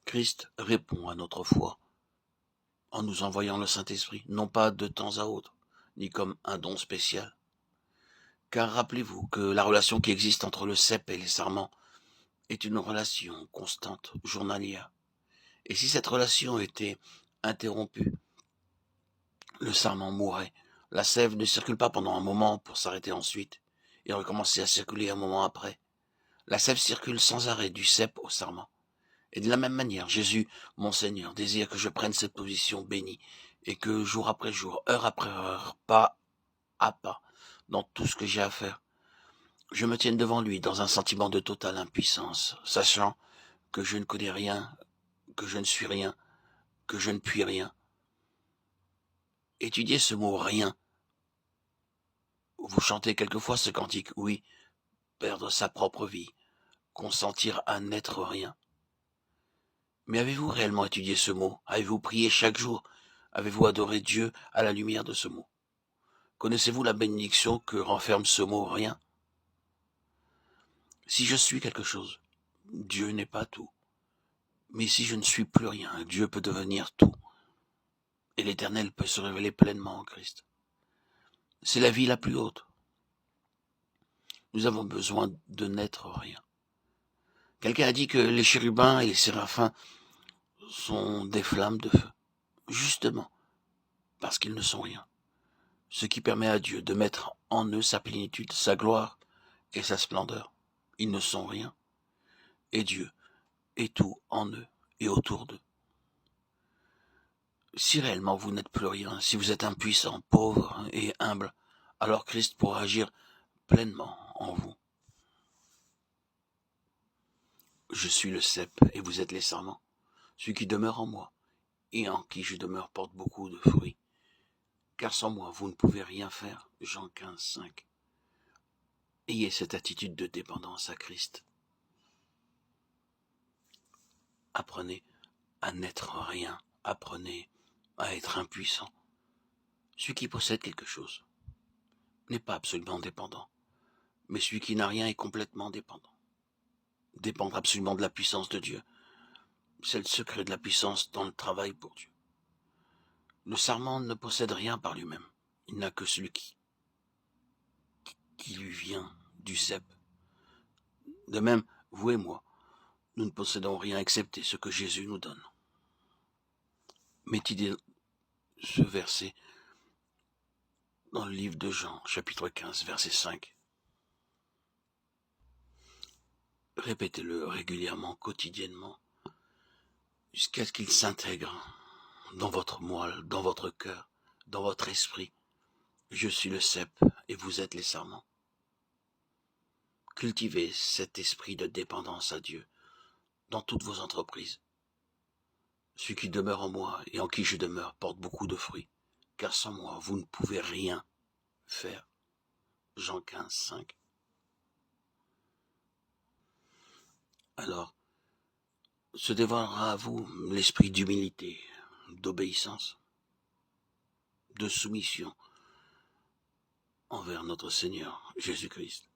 Christ répond à notre foi en nous envoyant le Saint-Esprit, non pas de temps à autre, ni comme un don spécial. Car rappelez-vous que la relation qui existe entre le cep et les sarments est une relation constante, journalière. Et si cette relation était interrompue, le sarment mourrait. La sève ne circule pas pendant un moment pour s'arrêter ensuite et recommencer à circuler un moment après. La sève circule sans arrêt du cep au sarment. Et de la même manière, Jésus, mon Seigneur, désire que je prenne cette position bénie et que jour après jour, heure après heure, pas à pas, dans tout ce que j'ai à faire, je me tienne devant lui dans un sentiment de totale impuissance, sachant que je ne connais rien, que je ne suis rien, que je ne puis rien. Étudiez ce mot rien. Vous chantez quelquefois ce cantique, oui, perdre sa propre vie, consentir à n'être rien. Mais avez-vous réellement étudié ce mot? Avez-vous prié chaque jour? Avez-vous adoré Dieu à la lumière de ce mot? Connaissez-vous la bénédiction que renferme ce mot rien? Si je suis quelque chose, Dieu n'est pas tout. Mais si je ne suis plus rien, Dieu peut devenir tout. Et l'Éternel peut se révéler pleinement en Christ. C'est la vie la plus haute. Nous avons besoin de n'être rien. Quelqu'un a dit que les chérubins et les séraphins sont des flammes de feu. Justement, parce qu'ils ne sont rien. Ce qui permet à Dieu de mettre en eux sa plénitude, sa gloire et sa splendeur. Ils ne sont rien. Et Dieu est tout en eux et autour d'eux. Si réellement vous n'êtes plus rien, si vous êtes impuissant, pauvre et humble, alors Christ pourra agir pleinement en vous. Je suis le cep et vous êtes les sarments. Celui qui demeure en moi et en qui je demeure porte beaucoup de fruits. Car sans moi, vous ne pouvez rien faire. Jean 15, 5. Ayez cette attitude de dépendance à Christ. Apprenez à n'être rien. Apprenez à être impuissant. Celui qui possède quelque chose n'est pas absolument dépendant. Mais celui qui n'a rien est complètement dépendant. Dépendre absolument de la puissance de Dieu. C'est le secret de la puissance dans le travail pour Dieu. Le sarment ne possède rien par lui-même. Il n'a que celui qui lui vient du cep. De même, vous et moi, nous ne possédons rien excepté ce que Jésus nous donne. Mettez ce verset dans le livre de Jean, chapitre 15, verset 5. Répétez-le régulièrement, quotidiennement, jusqu'à ce qu'il s'intègre dans votre moelle, dans votre cœur, dans votre esprit. Je suis le cep et vous êtes les sarments. Cultivez cet esprit de dépendance à Dieu dans toutes vos entreprises. Celui qui demeure en moi et en qui je demeure porte beaucoup de fruits, car sans moi, vous ne pouvez rien faire. Jean 15, 5. Alors, se dévoilera à vous l'esprit d'humilité, d'obéissance, de soumission envers notre Seigneur Jésus-Christ.